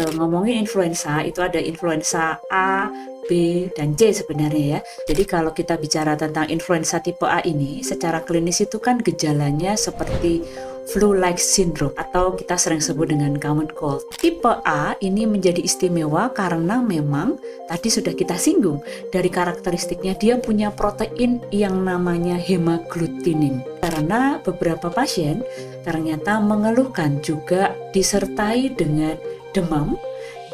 Ngomongin influenza, itu ada influenza A, B, dan C sebenarnya ya. Jadi kalau kita bicara tentang influenza tipe A ini, secara klinis itu kan gejalanya seperti flu-like syndrome atau kita sering sebut dengan common cold. Tipe A ini menjadi istimewa karena memang tadi sudah kita singgung, dari karakteristiknya dia punya protein yang namanya hemaglutinin. Karena beberapa pasien ternyata mengeluhkan juga disertai dengan demam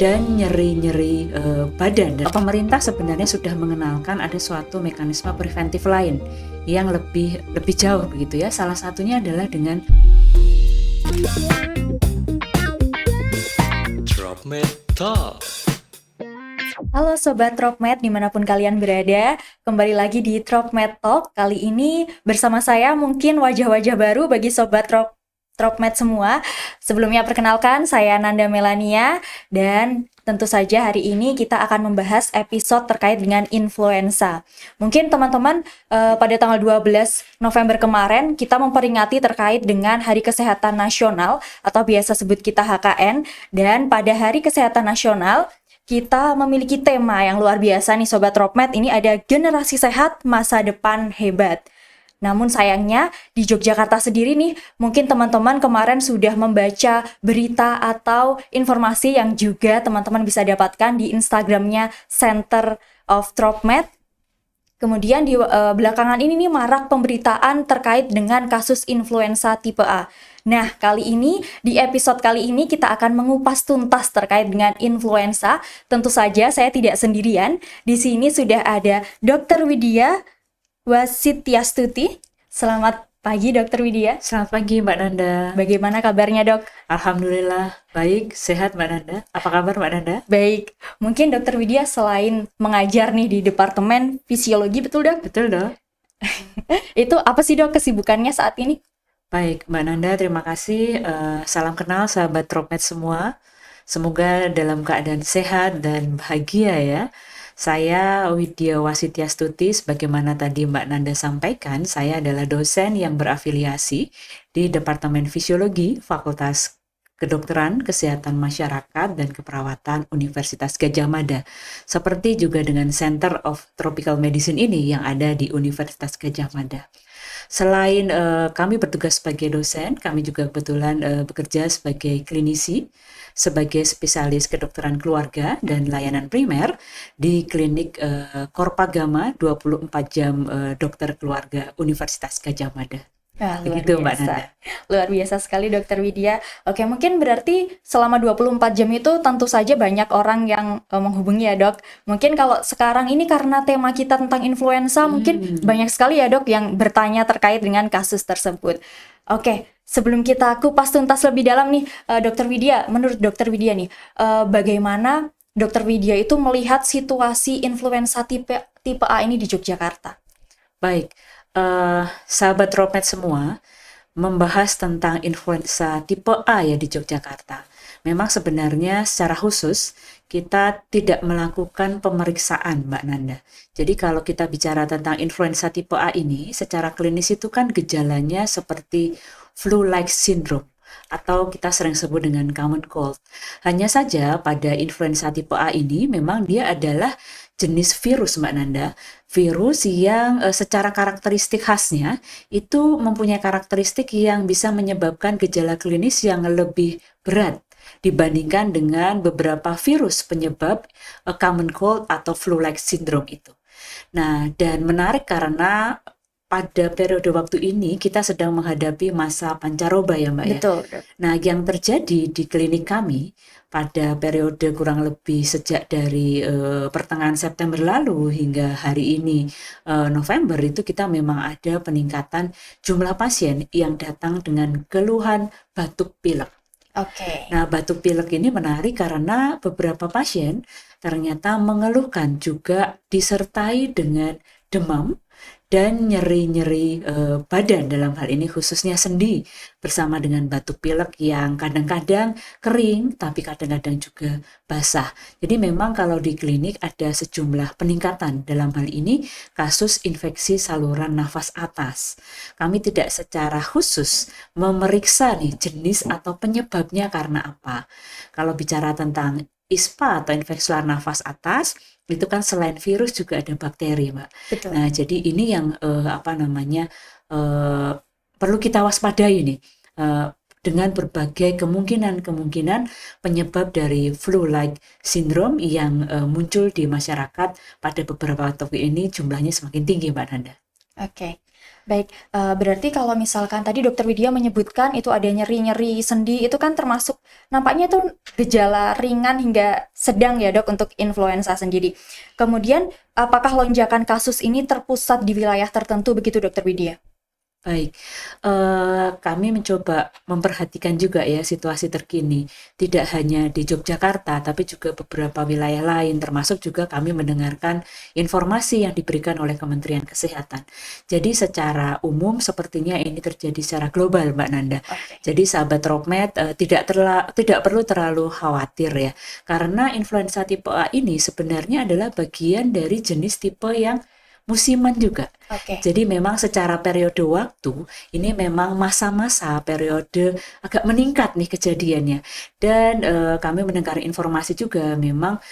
dan nyeri-nyeri badan. Dan pemerintah sebenarnya sudah mengenalkan ada suatu mekanisme preventif lain yang lebih jauh begitu ya. Salah satunya adalah dengan Dropmed Talk. Halo Sobat Dropmed dimanapun kalian berada, kembali lagi di Dropmed Talk. Kali ini bersama saya mungkin wajah-wajah baru bagi Sobat Dropmed semua. Sebelumnya perkenalkan, saya Nanda Melania dan tentu saja hari ini kita akan membahas episode terkait dengan influenza. Mungkin teman-teman pada tanggal 12 November kemarin kita memperingati terkait dengan Hari Kesehatan Nasional atau biasa sebut kita HKN, dan pada Hari Kesehatan Nasional kita memiliki tema yang luar biasa nih Sobat Dropmed. Ini ada generasi sehat, masa depan hebat. Namun sayangnya di Yogyakarta sendiri nih, mungkin teman-teman kemarin sudah membaca berita atau informasi yang juga teman-teman bisa dapatkan di Instagramnya Center of Dropmed. Kemudian di belakangan ini nih marak pemberitaan terkait dengan kasus influenza tipe A. Nah, kali ini, di episode kali ini kita akan mengupas tuntas terkait dengan influenza. Tentu saja saya tidak sendirian. Di sini sudah ada Dr. Widya Wasityastuti. Selamat pagi Dr. Widya. Selamat pagi Mbak Nanda. Bagaimana kabarnya dok? Alhamdulillah baik, sehat Mbak Nanda. Apa kabar Mbak Nanda? Baik, mungkin Dr. Widya selain mengajar nih di Departemen Fisiologi, betul dok? Betul dong. Itu apa sih dok kesibukannya saat ini? Baik Mbak Nanda, terima kasih. Salam kenal sahabat Dropmed semua. Semoga dalam keadaan sehat dan bahagia ya. Saya Widya Wasityastuti, sebagaimana tadi Mbak Nanda sampaikan, saya adalah dosen yang berafiliasi di Departemen Fisiologi Fakultas Kedokteran, Kesehatan Masyarakat, dan Keperawatan Universitas Gadjah Mada. Seperti juga dengan Center of Tropical Medicine ini yang ada di Universitas Gadjah Mada. Selain kami bertugas sebagai dosen, kami juga kebetulan bekerja sebagai klinisi, sebagai spesialis kedokteran keluarga dan layanan primer di klinik Korpagama 24 jam dokter keluarga Universitas Gadjah Mada. Begitu Mbak Nanda. Luar biasa sekali Dr. Widya. Oke, mungkin berarti selama 24 jam itu tentu saja banyak orang yang menghubungi ya dok. Mungkin kalau sekarang ini karena tema kita tentang influenza, mungkin banyak sekali ya dok yang bertanya terkait dengan kasus tersebut. Oke, sebelum kita kupas tuntas lebih dalam nih, Dr. Widya, menurut Dr. Widya nih, bagaimana Dr. Widya itu melihat situasi influenza tipe A ini di Yogyakarta? Baik, sahabat Dropmed semua, membahas tentang influenza tipe A ya di Yogyakarta. Memang sebenarnya secara khusus kita tidak melakukan pemeriksaan Mbak Nanda. Jadi kalau kita bicara tentang influenza tipe A ini, secara klinis itu kan gejalanya seperti flu-like syndrome atau kita sering sebut dengan common cold. Hanya saja pada influenza tipe A ini memang dia adalah jenis virus Mbak Nanda, virus yang secara karakteristik khasnya itu mempunyai karakteristik yang bisa menyebabkan gejala klinis yang lebih berat dibandingkan dengan beberapa virus penyebab common cold atau flu-like syndrome itu. Nah, dan menarik karena pada periode waktu ini kita sedang menghadapi masa pancaroba ya Mbak ya. Betul. Nah, yang terjadi di klinik kami pada periode kurang lebih sejak dari pertengahan September lalu hingga hari ini November itu kita memang ada peningkatan jumlah pasien yang datang dengan keluhan batuk pilek. Oke. Nah, batuk pilek ini menarik karena beberapa pasien ternyata mengeluhkan juga disertai dengan demam dan nyeri-nyeri badan dalam hal ini khususnya sendi bersama dengan batuk pilek yang kadang-kadang kering tapi kadang-kadang juga basah. Jadi memang kalau di klinik ada sejumlah peningkatan dalam hal ini kasus infeksi saluran nafas atas. Kami tidak secara khusus memeriksa nih jenis atau penyebabnya karena apa. Kalau bicara tentang ISPA atau infeksi saluran nafas atas, itu kan selain virus juga ada bakteri, Mbak. Betul. Nah, jadi ini yang perlu kita waspadai nih dengan berbagai kemungkinan penyebab dari flu-like syndrome yang muncul di masyarakat pada beberapa waktu ini jumlahnya semakin tinggi, Mbak Nanda. Oke, baik. Berarti kalau misalkan tadi Dokter Widya menyebutkan itu ada nyeri-nyeri sendi, itu kan termasuk nampaknya itu gejala ringan hingga sedang ya dok untuk influenza sendiri. Kemudian apakah lonjakan kasus ini terpusat di wilayah tertentu begitu Dokter Widya? Baik, kami mencoba memperhatikan juga ya situasi terkini, tidak hanya di Yogyakarta, tapi juga beberapa wilayah lain, termasuk juga kami mendengarkan informasi yang diberikan oleh Kementerian Kesehatan. Jadi secara umum sepertinya ini terjadi secara global, Mbak Nanda. Oke. Jadi sahabat Rockmed tidak perlu terlalu khawatir ya, karena influenza tipe A ini sebenarnya adalah bagian dari jenis tipe yang musiman juga. Oke. Jadi memang secara periode waktu ini memang masa-masa periode agak meningkat nih kejadiannya. Dan kami mendengar informasi juga memang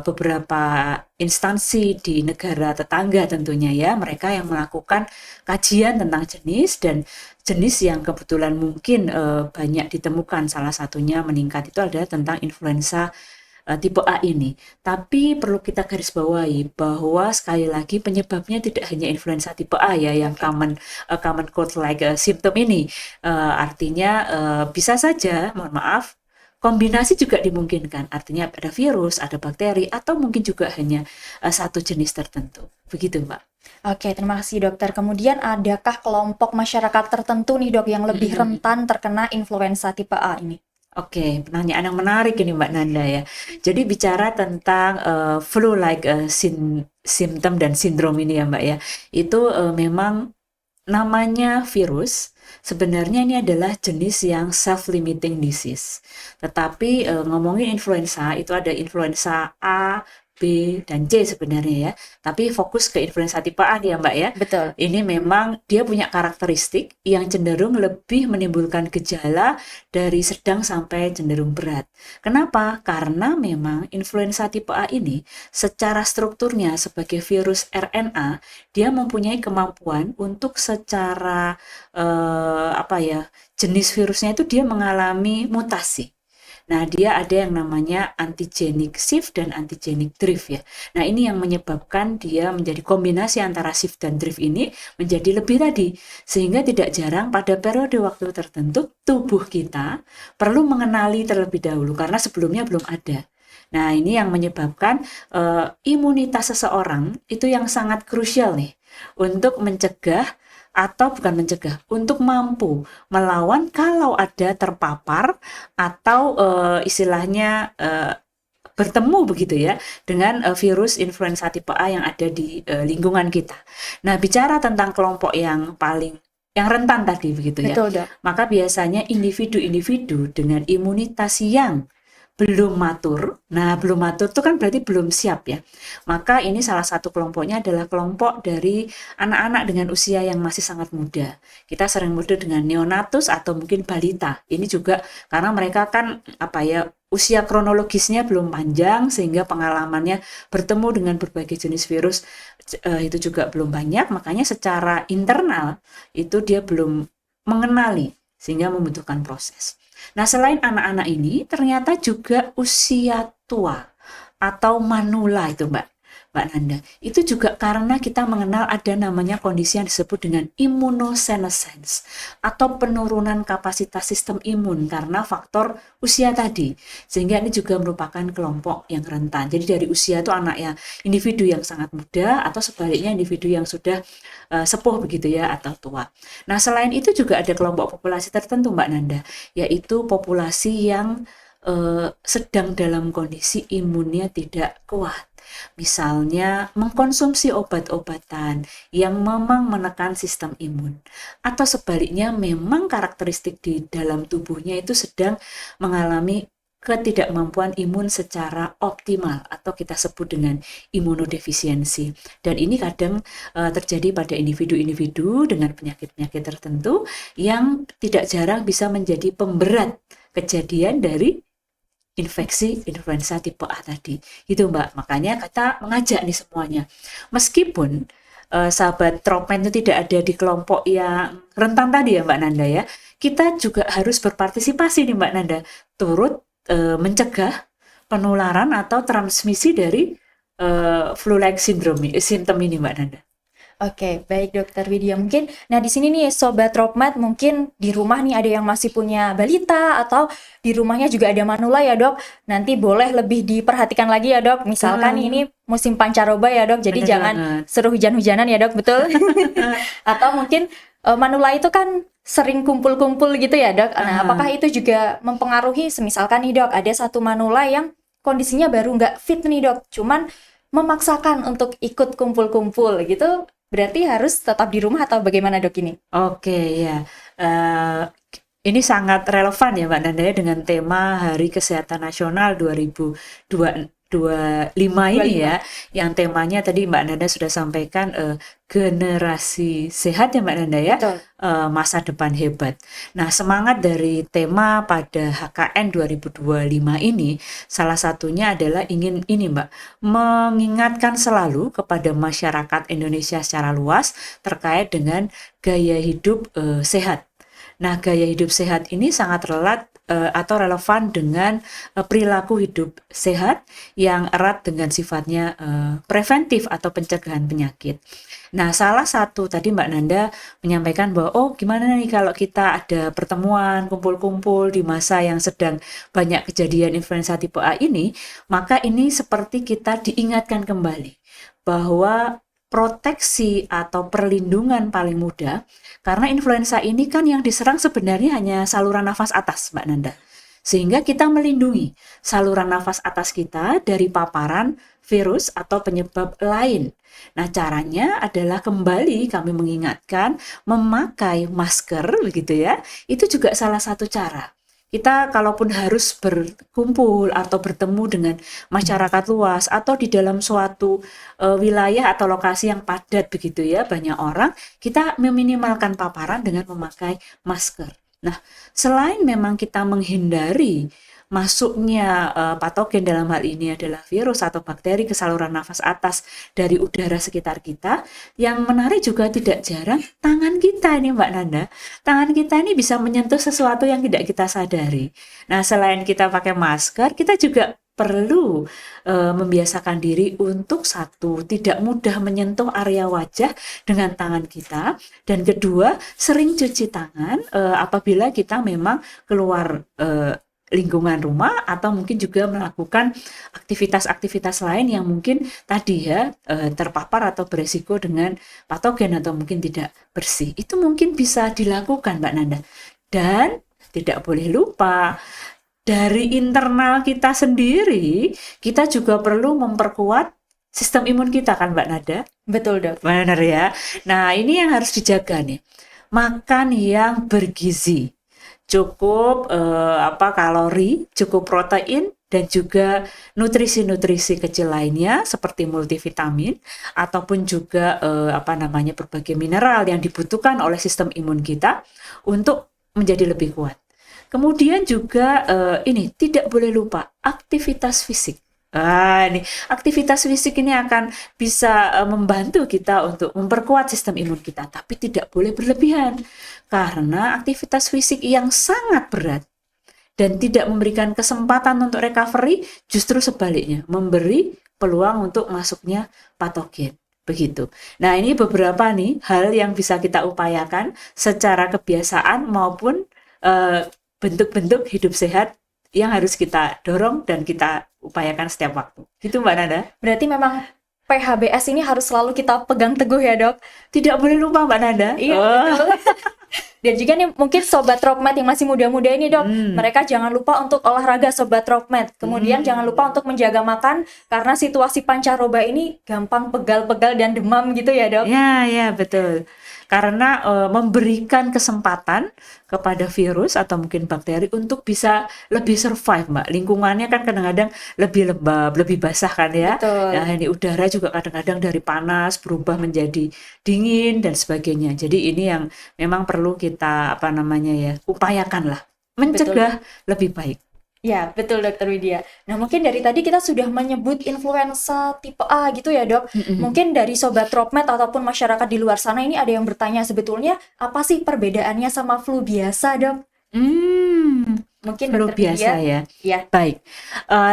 beberapa instansi di negara tetangga tentunya ya, mereka yang melakukan kajian tentang jenis dan jenis yang kebetulan mungkin banyak ditemukan, salah satunya meningkat itu adalah tentang influenza tipe A ini. Tapi perlu kita garis bawahi bahwa sekali lagi penyebabnya tidak hanya influenza tipe A ya yang common cold like symptom ini. Artinya bisa saja, mohon maaf, kombinasi juga dimungkinkan. Artinya ada virus, ada bakteri, atau mungkin juga hanya satu jenis tertentu. Begitu, Mbak. Oke, terima kasih dokter. Kemudian adakah kelompok masyarakat tertentu nih dok yang lebih rentan terkena influenza tipe A ini? Oke, pertanyaan yang menarik ini Mbak Nanda ya. Jadi bicara tentang flu-like symptom dan sindrom ini ya Mbak ya, itu memang namanya virus. Sebenarnya ini adalah jenis yang self-limiting disease. Tetapi ngomongin influenza, itu ada influenza A, B, dan C sebenarnya ya. Tapi fokus ke influenza tipe A nih ya Mbak ya. Betul. Ini memang dia punya karakteristik yang cenderung lebih menimbulkan gejala dari sedang sampai cenderung berat. Kenapa? Karena memang influenza tipe A ini secara strukturnya sebagai virus RNA, dia mempunyai kemampuan untuk secara jenis virusnya itu dia mengalami mutasi. Nah, dia ada yang namanya antigenic shift dan antigenic drift ya. Nah, ini yang menyebabkan dia menjadi kombinasi antara shift dan drift ini menjadi lebih tadi. Sehingga tidak jarang pada periode waktu tertentu tubuh kita perlu mengenali terlebih dahulu karena sebelumnya belum ada. Nah, ini yang menyebabkan imunitas seseorang itu yang sangat krusial nih untuk mencegah atau bukan mencegah, untuk mampu melawan kalau ada terpapar atau istilahnya bertemu begitu ya dengan virus influenza tipe A yang ada di lingkungan kita. Nah, bicara tentang kelompok yang rentan tadi begitu ya. Betul, Dok. Maka biasanya individu-individu dengan imunitas yang belum matur. Nah, belum matur itu kan berarti belum siap ya. Maka ini salah satu kelompoknya adalah kelompok dari anak-anak dengan usia yang masih sangat muda. Kita sering menyebut dengan neonatus atau mungkin balita. Ini juga karena mereka kan usia kronologisnya belum panjang sehingga pengalamannya bertemu dengan berbagai jenis virus itu juga belum banyak. Makanya secara internal itu dia belum mengenali sehingga membutuhkan proses. Nah, selain anak-anak ini, ternyata juga usia tua atau manula itu Mbak Nanda. Itu juga karena kita mengenal ada namanya kondisi yang disebut dengan immunosenescence atau penurunan kapasitas sistem imun karena faktor usia tadi. Sehingga ini juga merupakan kelompok yang rentan. Jadi dari usia itu individu yang sangat muda atau sebaliknya individu yang sudah sepuh begitu ya atau tua. Nah, selain itu juga ada kelompok populasi tertentu Mbak Nanda, yaitu populasi yang sedang dalam kondisi imunnya tidak kuat. Misalnya mengkonsumsi obat-obatan yang memang menekan sistem imun. Atau sebaliknya memang karakteristik di dalam tubuhnya itu sedang mengalami ketidakmampuan imun secara optimal atau kita sebut dengan imunodefisiensi. Dan ini kadang terjadi pada individu-individu dengan penyakit-penyakit tertentu yang tidak jarang bisa menjadi pemberat kejadian dari infeksi influenza tipe A tadi. Gitu Mbak, makanya kita mengajak nih semuanya. Meskipun sahabat Tropmed itu tidak ada di kelompok yang rentan tadi ya Mbak Nanda ya, kita juga harus berpartisipasi nih Mbak Nanda, turut mencegah penularan atau transmisi dari flu-like syndrome, simptom ini Mbak Nanda. Oke, baik Dokter Widya. Mungkin, nah di sini nih Sobat Tropmed, mungkin di rumah nih ada yang masih punya balita atau di rumahnya juga ada manula ya Dok. Nanti boleh lebih diperhatikan lagi ya Dok. Misalkan ini musim pancaroba ya Dok, jadi Bener jangan banget. seru hujan-hujanan ya Dok, betul? Atau mungkin manula itu kan sering kumpul-kumpul gitu ya Dok. Nah, apakah itu juga mempengaruhi, semisalkan nih Dok, ada satu manula yang kondisinya baru nggak fit nih Dok, cuman memaksakan untuk ikut kumpul-kumpul gitu, berarti harus tetap di rumah atau bagaimana Dok ini? Oke ya, ini sangat relevan ya Mbak Nanda ya dengan tema Hari Kesehatan Nasional 2025 ini ya, yang temanya tadi Mbak Nanda sudah sampaikan generasi sehat ya Mbak Nanda ya, Betul. masa depan hebat. Nah, semangat dari tema pada HKN 2025 ini salah satunya adalah ingin ini Mbak, mengingatkan selalu kepada masyarakat Indonesia secara luas terkait dengan gaya hidup sehat. Nah, gaya hidup sehat ini sangat atau relevan dengan perilaku hidup sehat yang erat dengan sifatnya preventif atau pencegahan penyakit. Nah, salah satu tadi Mbak Nanda menyampaikan bahwa gimana nih kalau kita ada pertemuan, kumpul-kumpul di masa yang sedang banyak kejadian influenza tipe A ini, maka ini seperti kita diingatkan kembali bahwa proteksi atau perlindungan paling mudah, karena influenza ini kan yang diserang sebenarnya hanya saluran nafas atas, Mbak Nanda. Sehingga kita melindungi saluran nafas atas kita dari paparan virus atau penyebab lain. Nah, caranya adalah kembali kami mengingatkan memakai masker begitu ya. Itu juga salah satu cara. Kita kalaupun harus berkumpul atau bertemu dengan masyarakat luas atau di dalam suatu wilayah atau lokasi yang padat begitu ya, banyak orang, kita meminimalkan paparan dengan memakai masker. Nah, selain memang kita menghindari masuknya patogen, dalam hal ini adalah virus atau bakteri ke saluran nafas atas dari udara sekitar kita, yang menarik juga tidak jarang tangan kita ini Mbak Nanda. Tangan kita ini bisa menyentuh sesuatu yang tidak kita sadari. Nah, selain kita pakai masker, kita juga perlu membiasakan diri untuk satu, tidak mudah menyentuh area wajah dengan tangan kita, dan kedua, sering cuci tangan apabila kita memang keluar lingkungan rumah atau mungkin juga melakukan aktivitas-aktivitas lain yang mungkin tadi ya terpapar atau beresiko dengan patogen atau mungkin tidak bersih. Itu mungkin bisa dilakukan Mbak Nanda. Dan tidak boleh lupa, dari internal kita sendiri, kita juga perlu memperkuat sistem imun kita kan Mbak Nanda? Betul Dok. Benar ya. Nah, ini yang harus dijaga nih. Makan yang bergizi. Cukup kalori, cukup protein, dan juga nutrisi-nutrisi kecil lainnya seperti multivitamin ataupun juga berbagai mineral yang dibutuhkan oleh sistem imun kita untuk menjadi lebih kuat. Kemudian juga ini tidak boleh lupa aktivitas fisik. Ini aktivitas fisik ini akan bisa membantu kita untuk memperkuat sistem imun kita, tapi tidak boleh berlebihan karena aktivitas fisik yang sangat berat dan tidak memberikan kesempatan untuk recovery, justru sebaliknya memberi peluang untuk masuknya patogen. Begitu. Nah, ini beberapa nih hal yang bisa kita upayakan secara kebiasaan maupun bentuk-bentuk hidup sehat yang harus kita dorong dan kita upayakan setiap waktu. Gitu Mbak Nanda. Berarti memang PHBS ini harus selalu kita pegang teguh ya Dok? Tidak boleh lupa Mbak Nanda. Iya, betul. Dan juga nih mungkin Sobat Tropmed yang masih muda-muda ini dok, mereka jangan lupa untuk olahraga Sobat Tropmed. Kemudian jangan lupa untuk menjaga makan, karena situasi pancaroba ini gampang pegal-pegal dan demam gitu ya dok. Ya, ya betul. Karena memberikan kesempatan kepada virus atau mungkin bakteri untuk bisa lebih survive, Mbak. Lingkungannya kan kadang-kadang lebih lembab, lebih basah kan ya. Betul. Nah, ini udara juga kadang-kadang dari panas berubah menjadi dingin dan sebagainya. Jadi ini yang memang perlu kita upayakan lah. Mencegah lebih baik. Ya, betul Dokter Widya. Nah, mungkin dari tadi kita sudah menyebut influenza tipe A gitu ya, Dok. Mungkin dari Sobat Tropmed ataupun masyarakat di luar sana ini ada yang bertanya sebetulnya apa sih perbedaannya sama flu biasa, Dok? Mungkin Flu Dokter biasa Widya. ya. Ya. Baik.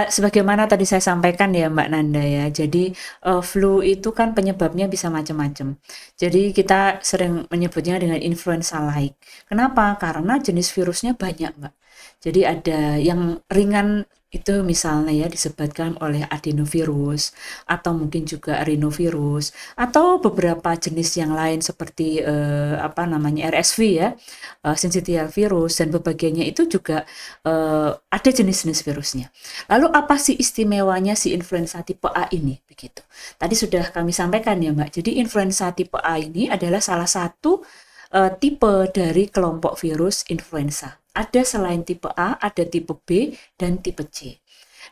Sebagaimana tadi saya sampaikan ya Mbak Nanda ya. Jadi flu itu kan penyebabnya bisa macam-macam. Jadi kita sering menyebutnya dengan influenza-like. Kenapa? Karena jenis virusnya banyak, Mbak. Jadi ada yang ringan itu misalnya ya disebabkan oleh adenovirus atau mungkin juga rhinovirus atau beberapa jenis yang lain seperti RSV ya, syncytial virus dan sebagainya itu juga ada jenis-jenis virusnya. Lalu apa sih istimewanya si influenza tipe A ini begitu? Tadi sudah kami sampaikan ya Mbak. Jadi influenza tipe A ini adalah salah satu tipe dari kelompok virus influenza. Ada selain tipe A, ada tipe B, dan tipe C.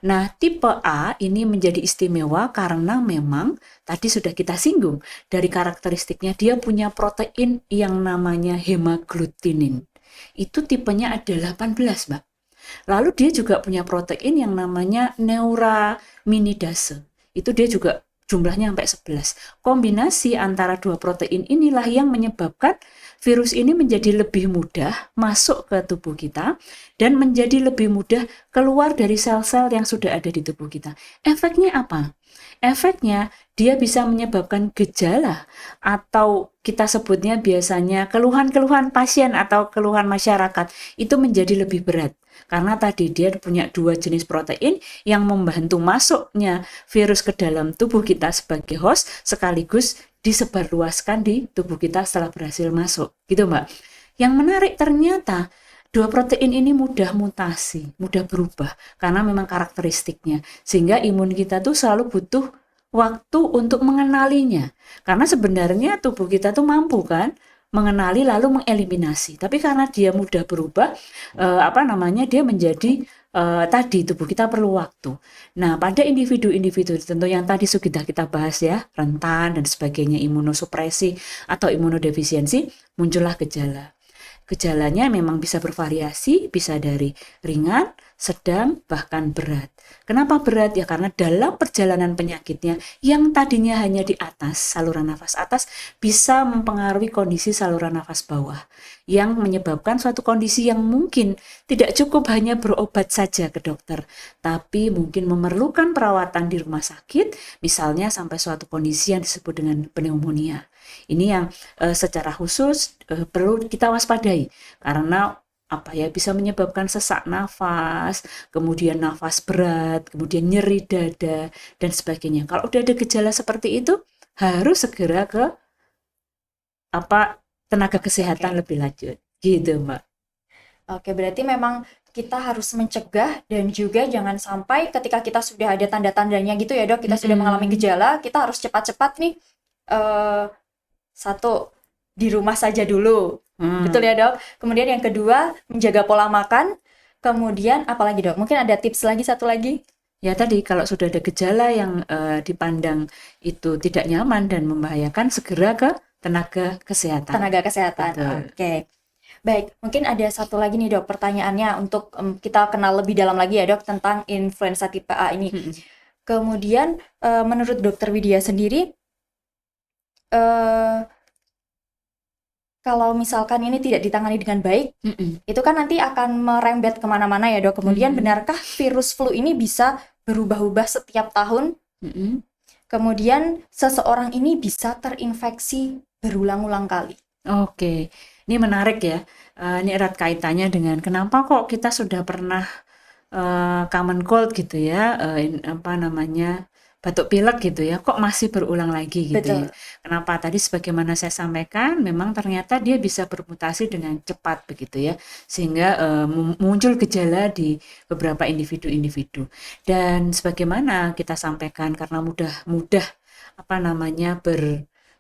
Nah, tipe A ini menjadi istimewa karena memang tadi sudah kita singgung dari karakteristiknya dia punya protein yang namanya hemaglutinin. Itu tipenya ada 18, Mbak. Lalu dia juga punya protein yang namanya neuraminidase. Itu dia juga jumlahnya sampai 11. Kombinasi antara dua protein inilah yang menyebabkan virus ini menjadi lebih mudah masuk ke tubuh kita dan menjadi lebih mudah keluar dari sel-sel yang sudah ada di tubuh kita. Efeknya apa? Efeknya dia bisa menyebabkan gejala atau kita sebutnya biasanya keluhan-keluhan pasien atau keluhan masyarakat itu menjadi lebih berat. Karena tadi dia punya dua jenis protein yang membantu masuknya virus ke dalam tubuh kita sebagai host sekaligus disebarluaskan di tubuh kita setelah berhasil masuk, gitu Mbak. Yang menarik ternyata dua protein ini mudah mutasi, mudah berubah karena memang karakteristiknya, sehingga imun kita tuh selalu butuh waktu untuk mengenalinya. Karena sebenarnya tubuh kita tuh mampu kan mengenali lalu mengeliminasi, tapi karena dia mudah berubah, dia menjadi tadi tubuh kita perlu waktu. Nah, pada individu-individu tentu yang tadi sudah kita bahas ya, rentan dan sebagainya, imunosupresi atau imunodefisiensi, muncullah gejala. Gejalanya memang bisa bervariasi, bisa dari ringan, sedang, bahkan berat. Kenapa berat? Ya karena dalam perjalanan penyakitnya yang tadinya hanya di atas, saluran nafas atas, bisa mempengaruhi kondisi saluran nafas bawah yang menyebabkan suatu kondisi yang mungkin tidak cukup hanya berobat saja ke dokter, tapi mungkin memerlukan perawatan di rumah sakit, misalnya sampai suatu kondisi yang disebut dengan pneumonia. Ini yang secara khusus perlu kita waspadai karena bisa menyebabkan sesak nafas, kemudian nafas berat, kemudian nyeri dada dan sebagainya. Kalau udah ada gejala seperti itu harus segera ke tenaga kesehatan lebih lanjut, gitu Mbak. Oke, berarti memang kita harus mencegah dan juga jangan sampai ketika kita sudah ada tanda-tandanya gitu ya dok, kita sudah mengalami gejala, kita harus cepat-cepat nih satu di rumah saja dulu, betul ya dok. Kemudian yang kedua menjaga pola makan. Kemudian apalagi dok? Mungkin ada tips lagi satu lagi? Ya tadi kalau sudah ada gejala yang dipandang itu tidak nyaman dan membahayakan, segera ke tenaga kesehatan. Tenaga kesehatan. Oke. Baik, mungkin ada satu lagi nih dok pertanyaannya untuk kita kenal lebih dalam lagi ya dok tentang influenza tipe A ini. Kemudian menurut dokter Widya sendiri, kalau misalkan ini tidak ditangani dengan baik, itu kan nanti akan merembet kemana-mana ya dok. Kemudian benarkah virus flu ini bisa berubah-ubah setiap tahun? Kemudian seseorang ini bisa terinfeksi berulang-ulang kali. Oke, ini menarik ya. Ini erat kaitannya dengan kenapa kok kita sudah pernah common cold gitu ya, batuk pilek gitu ya, kok masih berulang lagi gitu ya. Betul. Kenapa? Tadi sebagaimana saya sampaikan, memang ternyata dia bisa bermutasi dengan cepat begitu ya, sehingga muncul gejala di beberapa individu-individu. Dan sebagaimana kita sampaikan karena mudah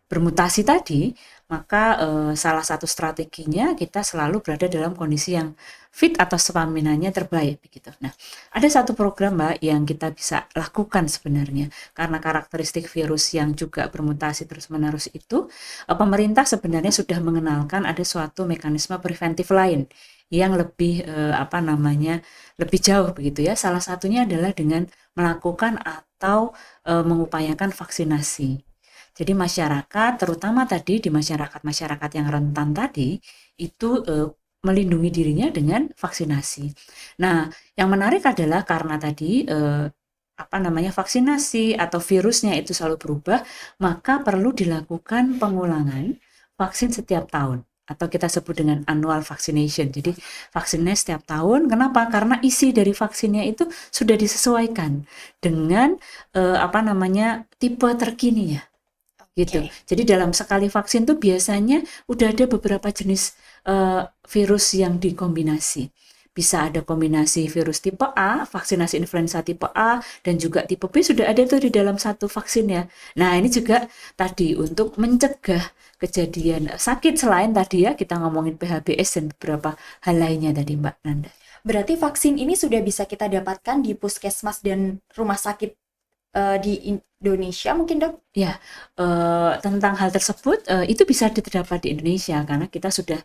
bermutasi tadi, maka salah satu strateginya kita selalu berada dalam kondisi yang fit atau staminanya terbaik begitu. Nah, ada satu program Mbak yang kita bisa lakukan sebenarnya karena karakteristik virus yang juga bermutasi terus-menerus itu, pemerintah sebenarnya sudah mengenalkan ada suatu mekanisme preventif lain yang lebih lebih jauh begitu ya. Salah satunya adalah dengan melakukan atau mengupayakan vaksinasi. Jadi masyarakat, terutama tadi di masyarakat yang rentan tadi, itu melindungi dirinya dengan vaksinasi. Nah, yang menarik adalah karena tadi vaksinasi atau virusnya itu selalu berubah, maka perlu dilakukan pengulangan vaksin setiap tahun atau kita sebut dengan annual vaccination. Jadi vaksinnya setiap tahun. Kenapa? Karena isi dari vaksinnya itu sudah disesuaikan dengan tipe terkini ya. Gitu. Jadi dalam sekali vaksin tuh biasanya udah ada beberapa jenis virus yang dikombinasi. Bisa ada kombinasi virus tipe A, vaksinasi influenza tipe A, dan juga tipe B sudah ada tuh di dalam satu vaksin ya. Nah ini juga tadi untuk mencegah kejadian sakit selain tadi ya kita ngomongin PHBS dan beberapa hal lainnya tadi Mbak Nanda. Berarti vaksin ini sudah bisa kita dapatkan di puskesmas dan rumah sakit di Indonesia mungkin dok? Ya, tentang hal tersebut itu bisa didapat di Indonesia karena kita sudah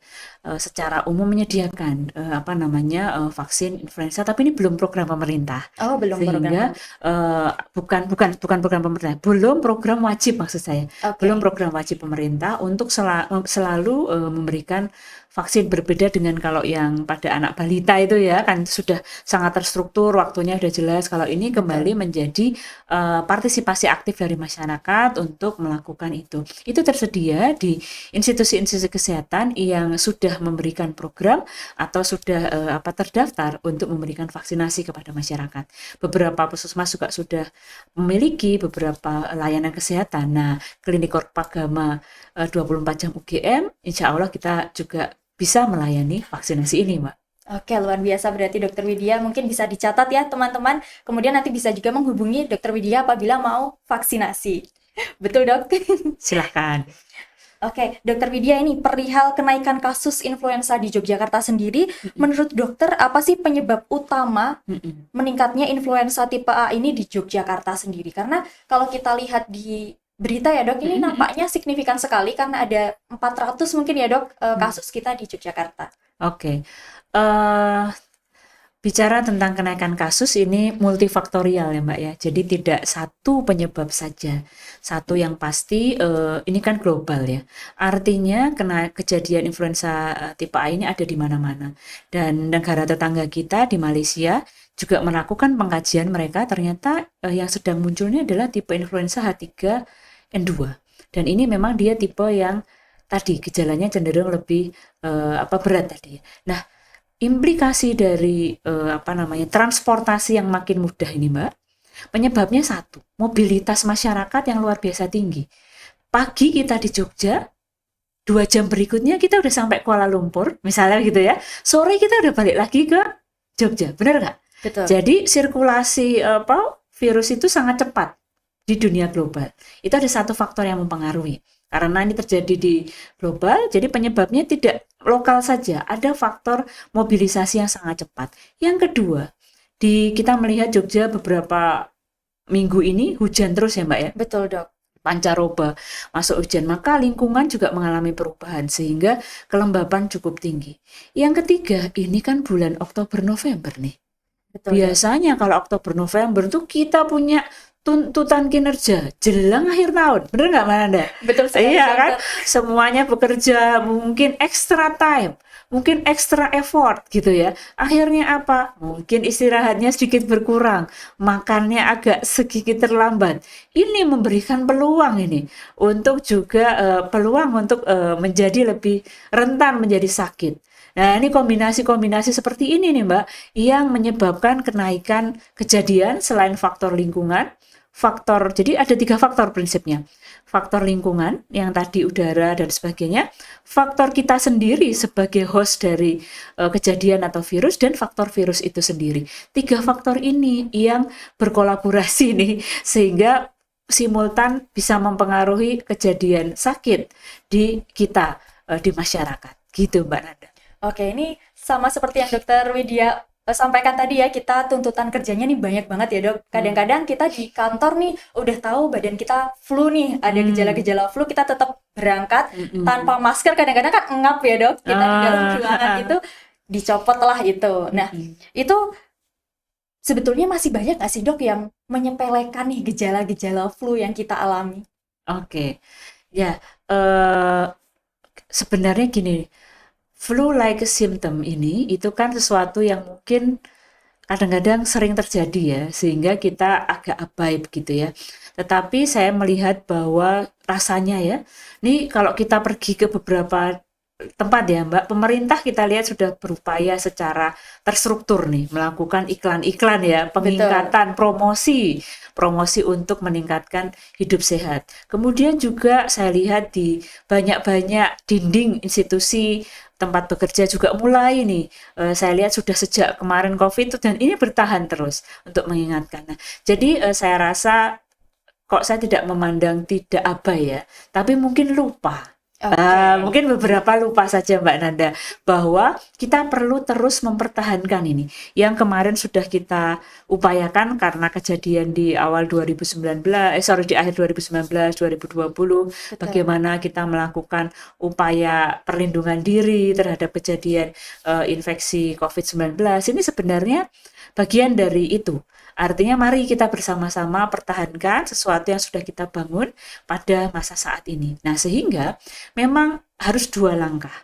secara umum menyediakan vaksin influenza, tapi ini belum program pemerintah. Oh, belum sehingga bukan program pemerintah, belum program wajib maksud saya, belum program wajib pemerintah untuk selalu memberikan vaksin. Berbeda dengan kalau yang pada anak balita itu ya kan sudah sangat terstruktur, waktunya sudah jelas. Kalau ini kembali menjadi partisipasi aktif dari masyarakat untuk melakukan itu. Itu tersedia di institusi-institusi kesehatan yang sudah memberikan program atau sudah terdaftar untuk memberikan vaksinasi kepada masyarakat. Beberapa puskesmas juga sudah memiliki beberapa layanan kesehatan. Nah, klinik Korpagama 24 jam UGM, insya Allah kita juga bisa melayani vaksinasi ini, Mbak. Oke, luar biasa berarti Dokter Widya. Mungkin bisa dicatat ya teman-teman. Kemudian nanti bisa juga menghubungi Dokter Widya apabila mau vaksinasi. Betul dok? Silahkan. Oke, Dokter Widya, ini perihal kenaikan kasus influenza di Yogyakarta sendiri, menurut dokter apa sih penyebab utama meningkatnya influenza tipe A ini di Yogyakarta sendiri? Karena kalau kita lihat di berita ya dok, ini nampaknya signifikan sekali karena ada 400 mungkin ya dok kasus kita di Yogyakarta. Oke. Bicara tentang kenaikan kasus ini multifaktorial ya Mbak ya. Jadi tidak satu penyebab saja. Satu yang pasti ini kan global ya. Artinya kejadian influenza tipe A ini ada di mana-mana. Dan negara tetangga kita di Malaysia juga melakukan pengkajian mereka, ternyata yang sedang munculnya adalah tipe influenza H3N2. Dan ini memang dia tipe yang tadi gejalanya cenderung lebih berat tadi. Nah, implikasi dari transportasi yang makin mudah ini Mbak, penyebabnya satu, mobilitas masyarakat yang luar biasa tinggi. Pagi kita di Jogja, 2 jam berikutnya kita udah sampai Kuala Lumpur, misalnya gitu ya. Sore kita udah balik lagi ke Jogja, benar nggak? Betul. Jadi sirkulasi virus itu sangat cepat di dunia global. Itu ada satu faktor yang mempengaruhi. Karena ini terjadi di global, jadi penyebabnya tidak lokal saja. Ada faktor mobilisasi yang sangat cepat. Yang kedua, kita melihat Jogja beberapa minggu ini hujan terus ya Mbak ya? Betul dok. Pancaroba masuk hujan, maka lingkungan juga mengalami perubahan sehingga kelembapan cukup tinggi. Yang ketiga, ini kan bulan Oktober-November nih. Betul, biasanya kalau Oktober-November tuh kita punya tuntutan kinerja jelang akhir tahun, bener nggak Mbak Nanda? Betul sekali. Iya kan, semuanya bekerja, mungkin extra time, mungkin extra effort gitu ya. Akhirnya apa? Mungkin istirahatnya sedikit berkurang, makannya agak sedikit terlambat. Ini memberikan peluang ini untuk juga peluang untuk menjadi lebih rentan menjadi sakit. Nah, ini kombinasi-kombinasi seperti ini nih Mbak, yang menyebabkan kenaikan kejadian selain faktor lingkungan, faktor, jadi ada 3 faktor prinsipnya. Faktor lingkungan yang tadi udara dan sebagainya, faktor kita sendiri sebagai host dari kejadian atau virus, dan faktor virus itu sendiri. 3 faktor ini yang berkolaborasi nih sehingga simultan bisa mempengaruhi kejadian sakit di kita, di masyarakat. Gitu Mbak Nanda. Oke, ini sama seperti yang Dokter Widya sampaikan tadi ya, kita tuntutan kerjanya nih banyak banget ya Dok. Kadang-kadang kita di kantor nih udah tahu badan kita flu nih, ada gejala-gejala flu, kita tetap berangkat tanpa masker. Kadang-kadang kan engap ya Dok, kita di dalam ruangan itu dicopot lah itu. Nah, itu sebetulnya masih banyak nggak sih Dok yang menyepelekan nih gejala-gejala flu yang kita alami? Oke, ya sebenarnya gini, flu-like symptom ini itu kan sesuatu yang mungkin kadang-kadang sering terjadi ya, sehingga kita agak abai begitu ya. Tetapi saya melihat bahwa rasanya ya, ini kalau kita pergi ke beberapa tempat ya Mbak, pemerintah kita lihat sudah berupaya secara terstruktur nih, melakukan iklan-iklan ya, peningkatan promosi untuk meningkatkan hidup sehat. Kemudian juga saya lihat di banyak-banyak dinding institusi tempat bekerja juga mulai nih, saya lihat sudah sejak kemarin COVID itu, dan ini bertahan terus untuk mengingatkan. Nah, jadi saya rasa kok saya tidak memandang tidak abai ya, tapi mungkin lupa. Mungkin beberapa lupa saja Mbak Nanda, bahwa kita perlu terus mempertahankan ini yang kemarin sudah kita upayakan karena kejadian di awal 2019, di akhir 2019, 2020, bagaimana kita melakukan upaya perlindungan diri terhadap kejadian infeksi COVID-19. Ini sebenarnya bagian dari itu. Artinya mari kita bersama-sama pertahankan sesuatu yang sudah kita bangun pada masa saat ini. Nah, sehingga memang harus 2 langkah.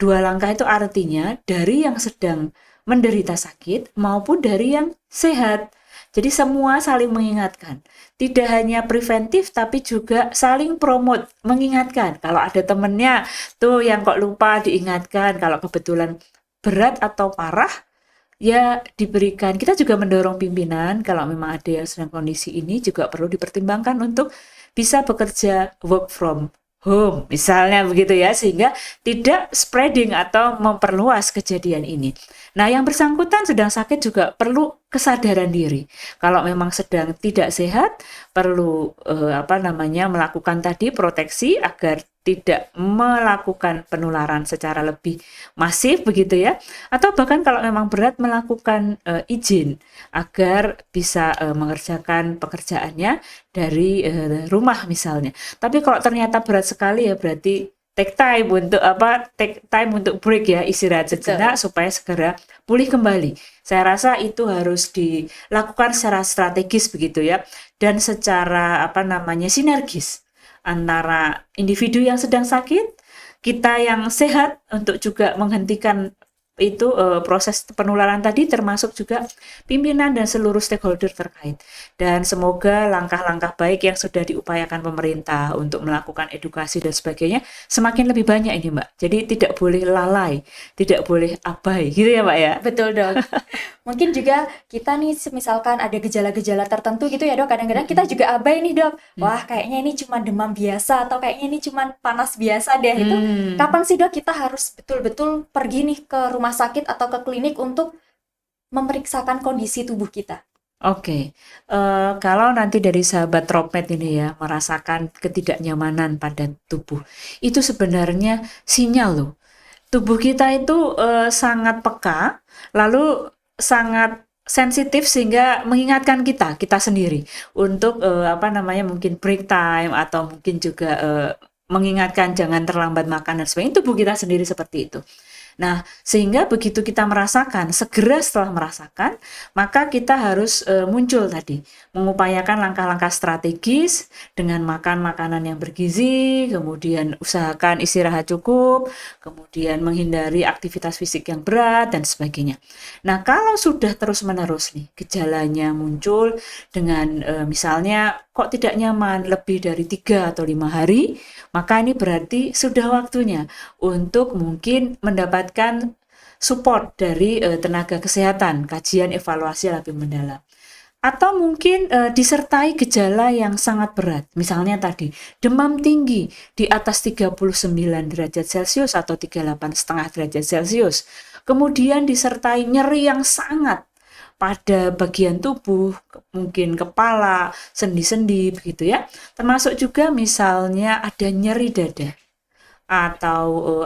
2 langkah itu artinya dari yang sedang menderita sakit maupun dari yang sehat. Jadi semua saling mengingatkan. Tidak hanya preventif tapi juga saling promote, mengingatkan. Kalau ada temennya tuh yang kok lupa, diingatkan. Kalau kebetulan berat atau parah, ya diberikan. Kita juga mendorong pimpinan kalau memang ada yang sedang kondisi ini juga perlu dipertimbangkan untuk bisa bekerja work from home misalnya begitu ya, sehingga tidak spreading atau memperluas kejadian ini. Nah, yang bersangkutan sedang sakit juga perlu kesadaran diri. Kalau memang sedang tidak sehat, perlu melakukan tadi proteksi agar tidak melakukan penularan secara lebih masif begitu ya, atau bahkan kalau memang berat melakukan izin agar bisa mengerjakan pekerjaannya dari rumah misalnya. Tapi kalau ternyata berat sekali ya berarti take time untuk break ya, istirahat sejenak supaya segera pulih kembali. Saya rasa itu harus dilakukan secara strategis begitu ya, dan secara sinergis antara individu yang sedang sakit, kita yang sehat untuk juga menghentikan itu proses penularan tadi, termasuk juga pimpinan dan seluruh stakeholder terkait. Dan semoga langkah-langkah baik yang sudah diupayakan pemerintah untuk melakukan edukasi dan sebagainya semakin lebih banyak ini Mbak. Jadi tidak boleh lalai, tidak boleh abai gitu ya Mbak ya. Betul Dok. Mungkin juga kita nih misalkan ada gejala-gejala tertentu gitu ya Dok, kadang-kadang kita juga abai nih Dok. Wah, kayaknya ini cuma demam biasa atau kayaknya ini cuma panas biasa deh. Itu kapan sih Dok kita harus betul-betul pergi nih ke rumah sakit atau ke klinik untuk memeriksakan kondisi tubuh kita? Oke, kalau nanti dari sahabat Tropmed ini ya merasakan ketidaknyamanan pada tubuh, itu sebenarnya sinyal loh. Tubuh kita itu sangat peka, lalu sangat sensitif sehingga mengingatkan kita sendiri untuk mungkin break time atau mungkin juga mengingatkan jangan terlambat makan dan sebagainya. Tubuh kita sendiri seperti itu. Nah, sehingga begitu kita merasakan, segera setelah merasakan, maka kita harus muncul tadi, mengupayakan langkah-langkah strategis dengan makan makanan yang bergizi, kemudian usahakan istirahat cukup, kemudian menghindari aktivitas fisik yang berat, dan sebagainya. Nah, kalau sudah terus-menerus nih, gejalanya muncul dengan misalnya kok tidak nyaman lebih dari 3 atau 5 hari, maka ini berarti sudah waktunya untuk mungkin mendapatkan support dari tenaga kesehatan, kajian evaluasi lebih mendalam. Atau mungkin disertai gejala yang sangat berat. Misalnya tadi, demam tinggi di atas 39 derajat Celcius atau 38,5 derajat Celcius. Kemudian disertai nyeri yang sangat pada bagian tubuh, mungkin kepala, sendi-sendi begitu ya. Termasuk juga misalnya ada nyeri dada atau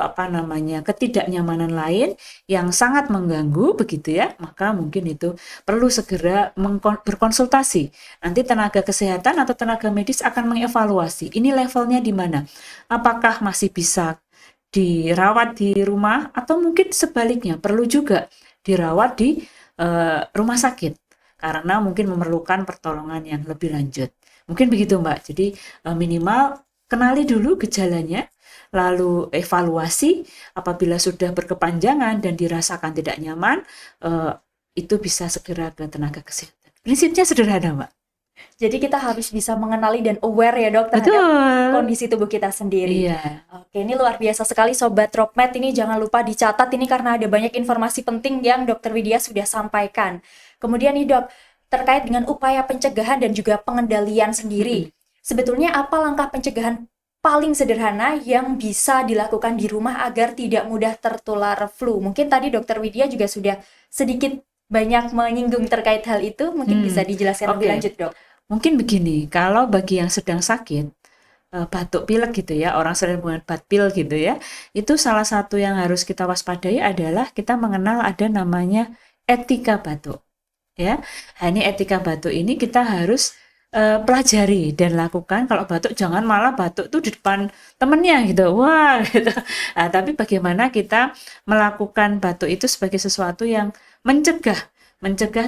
ketidaknyamanan lain yang sangat mengganggu begitu ya, maka mungkin itu perlu segera berkonsultasi. Nanti tenaga kesehatan atau tenaga medis akan mengevaluasi ini levelnya di mana. Apakah masih bisa dirawat di rumah atau mungkin sebaliknya perlu juga dirawat di rumah sakit karena mungkin memerlukan pertolongan yang lebih lanjut. Mungkin begitu Mbak. Jadi minimal kenali dulu gejalanya, lalu evaluasi. Apabila sudah berkepanjangan dan dirasakan tidak nyaman, itu bisa segera ke tenaga kesehatan. Prinsipnya sederhana, Mbak. Jadi kita harus bisa mengenali dan aware ya dok terhadap Betul. kondisi tubuh kita sendiri. Iya. Oke, ini luar biasa sekali Sobat Dropmed. Ini jangan lupa dicatat ini karena ada banyak informasi penting yang Dokter Widya sudah sampaikan. Kemudian nih dok, terkait dengan upaya pencegahan dan juga pengendalian sendiri. Sebetulnya apa langkah pencegahan paling sederhana yang bisa dilakukan di rumah agar tidak mudah tertular flu? Mungkin tadi Dokter Widya juga sudah sedikit banyak menyinggung terkait hal itu, mungkin bisa dijelaskan lebih Oke. lanjut dok. Mungkin begini, kalau bagi yang sedang sakit, batuk pilek gitu ya, orang sering dengan batpil gitu ya, itu salah satu yang harus kita waspadai adalah kita mengenal ada namanya etika batuk. Ya, nah, ini etika batuk ini kita harus pelajari dan lakukan. Kalau batuk jangan malah batuk tuh di depan temennya gitu, wah gitu. Nah, tapi bagaimana kita melakukan batuk itu sebagai sesuatu yang mencegah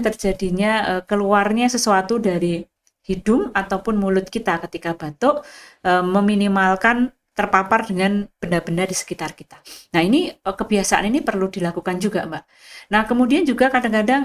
terjadinya keluarnya sesuatu dari hidung ataupun mulut kita ketika batuk, meminimalkan terpapar dengan benda-benda di sekitar kita. Nah ini kebiasaan ini perlu dilakukan juga Mbak. Nah kemudian juga kadang-kadang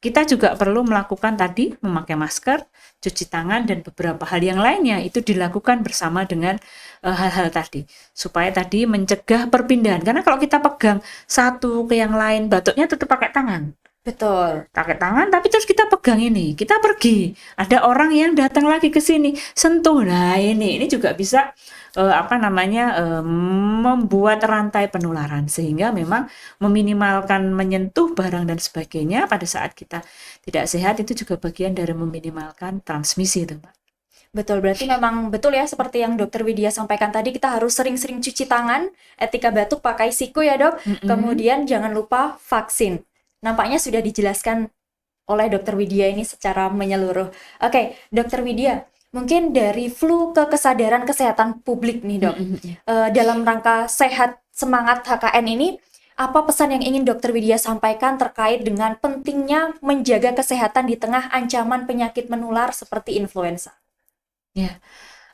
kita juga perlu melakukan tadi memakai masker, cuci tangan dan beberapa hal yang lainnya itu dilakukan bersama dengan hal-hal tadi supaya tadi mencegah perpindahan. Karena kalau kita pegang satu ke yang lain batuknya tetap pakai tangan. Betul. Pakai tangan tapi terus kita pegang ini, kita pergi. Ada orang yang datang lagi ke sini, sentuh. Nah, ini juga bisa membuat rantai penularan sehingga memang meminimalkan menyentuh barang dan sebagainya pada saat kita tidak sehat itu juga bagian dari meminimalkan transmisi itu, Mbak. Betul, berarti memang betul ya seperti yang Dokter Widya sampaikan tadi, kita harus sering-sering cuci tangan, etika batuk pakai siku ya dok, kemudian jangan lupa vaksin. Nampaknya sudah dijelaskan oleh Dokter Widya ini secara menyeluruh. Oke, Dokter Widya, mungkin dari flu ke kesadaran kesehatan publik nih dok, dalam rangka sehat semangat HKN ini, apa pesan yang ingin Dokter Widya sampaikan terkait dengan pentingnya menjaga kesehatan di tengah ancaman penyakit menular seperti influenza? Ya,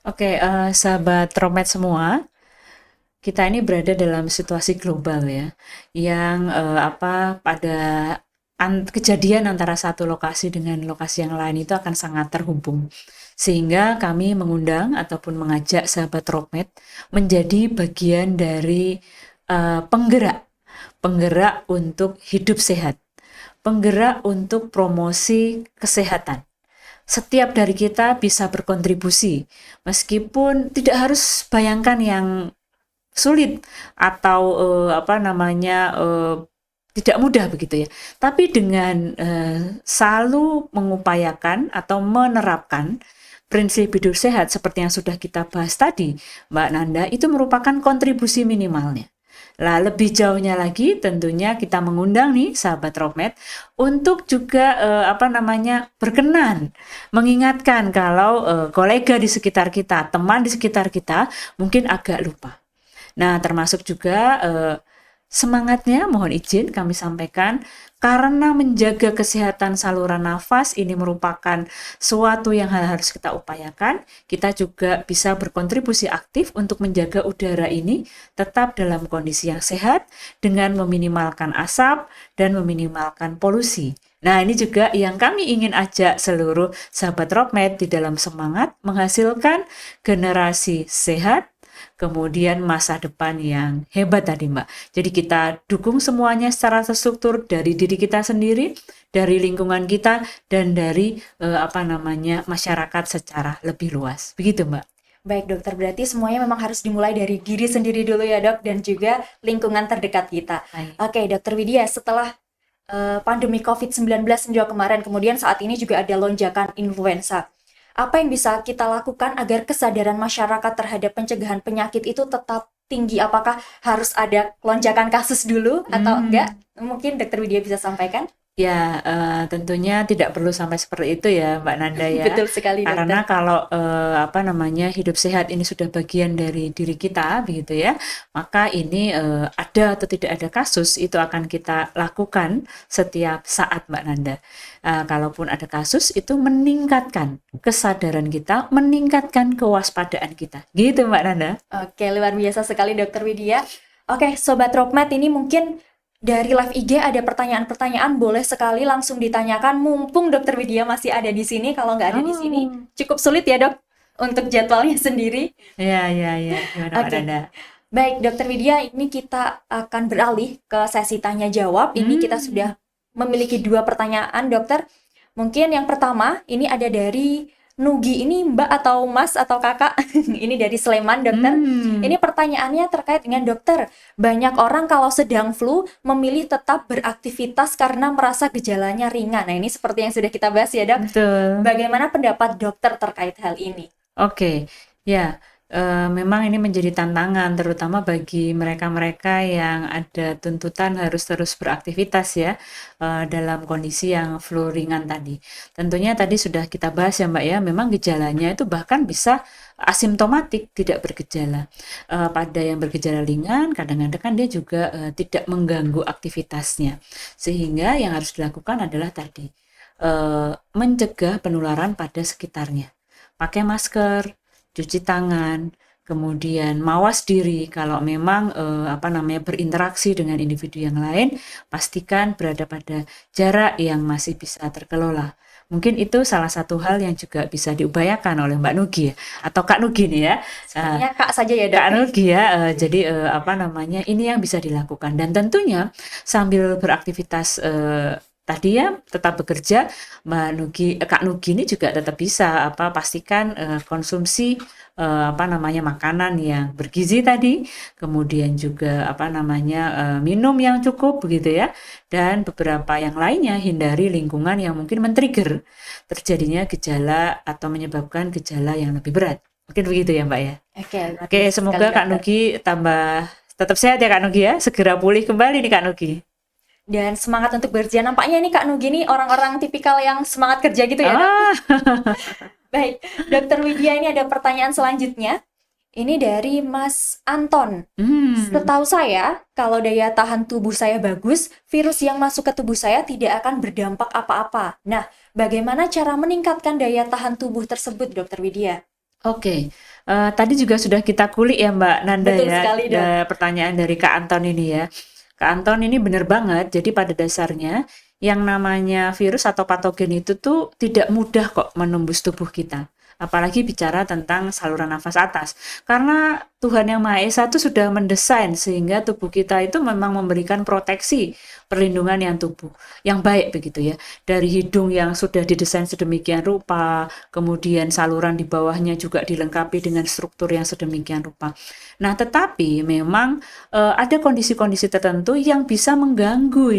oke, sahabat Dropmed semua, kita ini berada dalam situasi global ya, yang pada kejadian antara satu lokasi dengan lokasi yang lain itu akan sangat terhubung. Sehingga kami mengundang ataupun mengajak sahabat Dropmed menjadi bagian dari penggerak untuk hidup sehat, penggerak untuk promosi kesehatan. Setiap dari kita bisa berkontribusi, meskipun tidak harus bayangkan yang sulit atau tidak mudah begitu ya. Tapi dengan selalu mengupayakan atau menerapkan prinsip hidup sehat seperti yang sudah kita bahas tadi, Mbak Nanda, itu merupakan kontribusi minimalnya. Lah lebih jauhnya lagi tentunya kita mengundang nih sahabat Dropmed untuk juga berkenan mengingatkan kalau kolega di sekitar kita, teman di sekitar kita mungkin agak lupa. Nah, termasuk juga semangatnya mohon izin kami sampaikan karena menjaga kesehatan saluran nafas ini merupakan suatu yang harus kita upayakan. Kita juga bisa berkontribusi aktif untuk menjaga udara ini tetap dalam kondisi yang sehat dengan meminimalkan asap dan meminimalkan polusi. Nah, ini juga yang kami ingin ajak seluruh sahabat Dropmed di dalam semangat menghasilkan generasi sehat, kemudian masa depan yang hebat tadi Mbak. Jadi kita dukung semuanya secara terstruktur dari diri kita sendiri, dari lingkungan kita, dan dari masyarakat secara lebih luas. Begitu Mbak. Baik dokter, berarti semuanya memang harus dimulai dari diri sendiri dulu ya dok, dan juga lingkungan terdekat kita. Baik. Oke dokter Widya, setelah pandemi COVID-19 sejak kemarin, kemudian saat ini juga ada lonjakan influenza. Apa yang bisa kita lakukan agar kesadaran masyarakat terhadap pencegahan penyakit itu tetap tinggi? Apakah harus ada lonjakan kasus dulu atau enggak? Mungkin dokter Widya bisa sampaikan? Ya, tentunya tidak perlu sampai seperti itu ya, Mbak Nanda ya. Betul sekali dokter. Karena kalau hidup sehat ini sudah bagian dari diri kita, begitu ya, maka ini ada atau tidak ada kasus itu akan kita lakukan setiap saat, Mbak Nanda. Kalaupun ada kasus itu meningkatkan kesadaran kita, meningkatkan kewaspadaan kita, gitu Mbak Nanda. Oke, luar biasa sekali dokter Widya. Oke, Sobat Rockmed, ini mungkin dari live IG ada pertanyaan-pertanyaan, boleh sekali langsung ditanyakan. Mumpung dokter Widya masih ada di sini, kalau nggak ada di sini cukup sulit ya dok untuk jadwalnya sendiri. Ya. Gimana Mbak Nanda? Baik dokter Widya, ini kita akan beralih ke sesi tanya jawab. Ini kita sudah memiliki 2 pertanyaan dokter. Mungkin yang pertama ini ada dari Nugi, ini Mbak atau Mas atau Kakak? Ini dari Sleman, dokter. Ini pertanyaannya terkait dengan dokter. Banyak orang kalau sedang flu memilih tetap beraktivitas karena merasa gejalanya ringan. Nah, ini seperti yang sudah kita bahas ya, Dok. Betul. Bagaimana pendapat dokter terkait hal ini? Oke, ya. Memang ini menjadi tantangan terutama bagi mereka-mereka yang ada tuntutan harus terus beraktivitas ya dalam kondisi yang flu ringan tadi. Tentunya tadi sudah kita bahas ya Mbak ya, memang gejalanya itu bahkan bisa asimptomatik, tidak bergejala. Pada yang bergejala ringan, kadang-kadang kan dia juga tidak mengganggu aktivitasnya. Sehingga yang harus dilakukan adalah tadi mencegah penularan pada sekitarnya. Pakai masker, cuci tangan, kemudian mawas diri kalau memang berinteraksi dengan individu yang lain, pastikan berada pada jarak yang masih bisa terkelola. Mungkin itu salah satu hal yang juga bisa diupayakan oleh Mbak Nugi ya, atau Kak Nugi nih ya. Sebenarnya Kak saja ya, Dok. Kak Nugi ya, jadi ini yang bisa dilakukan, dan tentunya sambil beraktivitas tadi ya tetap bekerja, Kak Nugi ini juga tetap bisa pastikan konsumsi makanan yang bergizi tadi, kemudian juga minum yang cukup begitu ya, dan beberapa yang lainnya, hindari lingkungan yang mungkin men-trigger terjadinya gejala atau menyebabkan gejala yang lebih berat. Mungkin begitu ya Mbak ya. Oke, semoga Kak Nugi tetap sehat ya Kak Nugi ya, segera pulih kembali nih Kak Nugi. Dan semangat untuk bekerja. Nampaknya ini Kak Nugi ini orang-orang tipikal yang semangat kerja gitu ya, Dok? Baik, Dokter Widya, ini ada pertanyaan selanjutnya. Ini dari Mas Anton. Setahu saya, kalau daya tahan tubuh saya bagus, virus yang masuk ke tubuh saya tidak akan berdampak apa-apa. Nah, bagaimana cara meningkatkan daya tahan tubuh tersebut, Dokter Widya? Oke, tadi juga sudah kita kulik ya Mbak Nanda. Betul ya, sekali, Dok. Pertanyaan dari Kak Anton ini ya. Kak Anton ini benar banget, jadi pada dasarnya yang namanya virus atau patogen itu tuh tidak mudah kok menembus tubuh kita. Apalagi bicara tentang saluran nafas atas. Karena Tuhan Yang Maha Esa itu sudah mendesain sehingga tubuh kita itu memang memberikan proteksi, perlindungan yang baik begitu ya. Dari hidung yang sudah didesain sedemikian rupa, kemudian saluran di bawahnya juga dilengkapi dengan struktur yang sedemikian rupa. Nah, tetapi memang ada kondisi-kondisi tertentu yang bisa mengganggu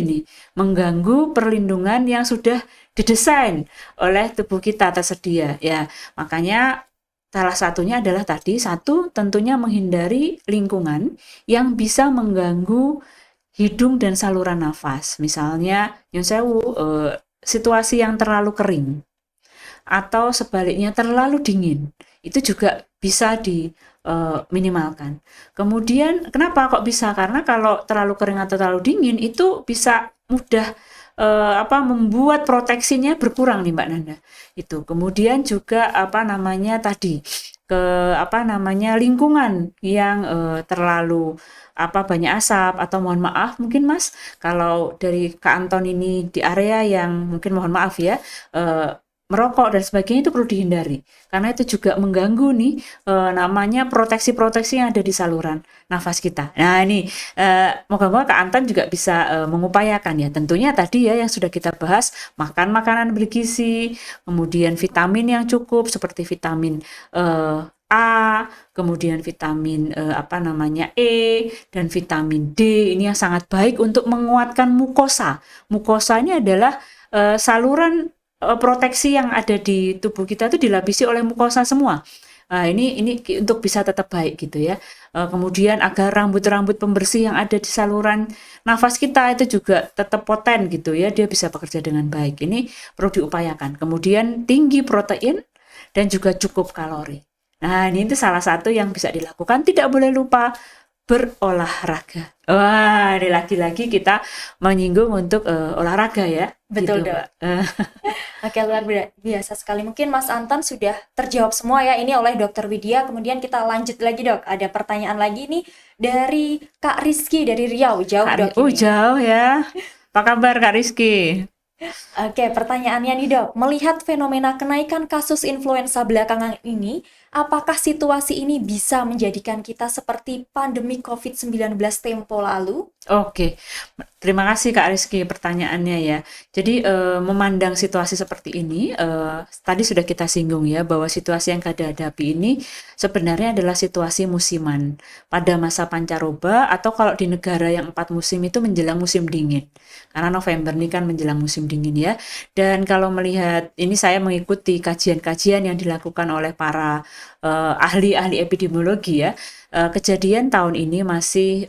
perlindungan yang sudah didesain oleh tubuh kita tersedia ya. Makanya salah satunya adalah tadi, satu tentunya menghindari lingkungan yang bisa mengganggu hidung dan saluran nafas. Misalnya nyun sewu, situasi yang terlalu kering atau sebaliknya terlalu dingin. Itu juga bisa diminimalkan. Kemudian kenapa kok bisa? Karena kalau terlalu kering atau terlalu dingin itu bisa mudah membuat proteksinya berkurang nih Mbak Nanda. Itu. Kemudian juga lingkungan yang terlalu banyak asap, atau mohon maaf mungkin Mas, kalau dari Kak Anton ini di area yang mungkin mohon maaf ya, merokok dan sebagainya itu perlu dihindari karena itu juga mengganggu nih namanya proteksi-proteksi yang ada di saluran nafas kita. Nah ini moga-moga Kak Anton juga bisa mengupayakan ya. Tentunya tadi ya yang sudah kita bahas, makan makanan bergizi, kemudian vitamin yang cukup seperti vitamin A, kemudian vitamin E dan vitamin D ini yang sangat baik untuk menguatkan mukosa. Mukosa ini adalah saluran proteksi yang ada di tubuh kita itu dilapisi oleh mukosa semua. Ini untuk bisa tetap baik gitu ya. Kemudian agar rambut-rambut pembersih yang ada di saluran nafas kita itu juga tetap poten gitu ya, dia bisa bekerja dengan baik. Ini perlu diupayakan. Kemudian tinggi protein dan juga cukup kalori. Nah, ini itu salah satu yang bisa dilakukan. Tidak boleh lupa berolahraga. Wah, ini lagi-lagi kita menyinggung untuk olahraga ya. Betul, gitu, Dok. Mbak. Oke, luar biasa sekali. Mungkin Mas Anton sudah terjawab semua ya ini oleh Dokter Widya. Kemudian kita lanjut lagi, Dok. Ada pertanyaan lagi nih dari Kak Rizky dari Riau. Jauh, Dok, ini. Jauh ya. Apa kabar Kak Rizky? Oke, pertanyaannya nih, Dok. Melihat fenomena kenaikan kasus influenza belakangan ini, apakah situasi ini bisa menjadikan kita seperti pandemi COVID-19 tempo lalu? Oke, terima kasih Kak Rizky pertanyaannya ya. Jadi memandang situasi seperti ini, tadi sudah kita singgung ya bahwa situasi yang kita hadapi ini sebenarnya adalah situasi musiman pada masa pancaroba atau kalau di negara yang 4 musim itu menjelang musim dingin. Karena November ini kan menjelang musim dingin ya. Dan kalau melihat ini saya mengikuti kajian-kajian yang dilakukan oleh para ahli-ahli epidemiologi ya. Kejadian tahun ini masih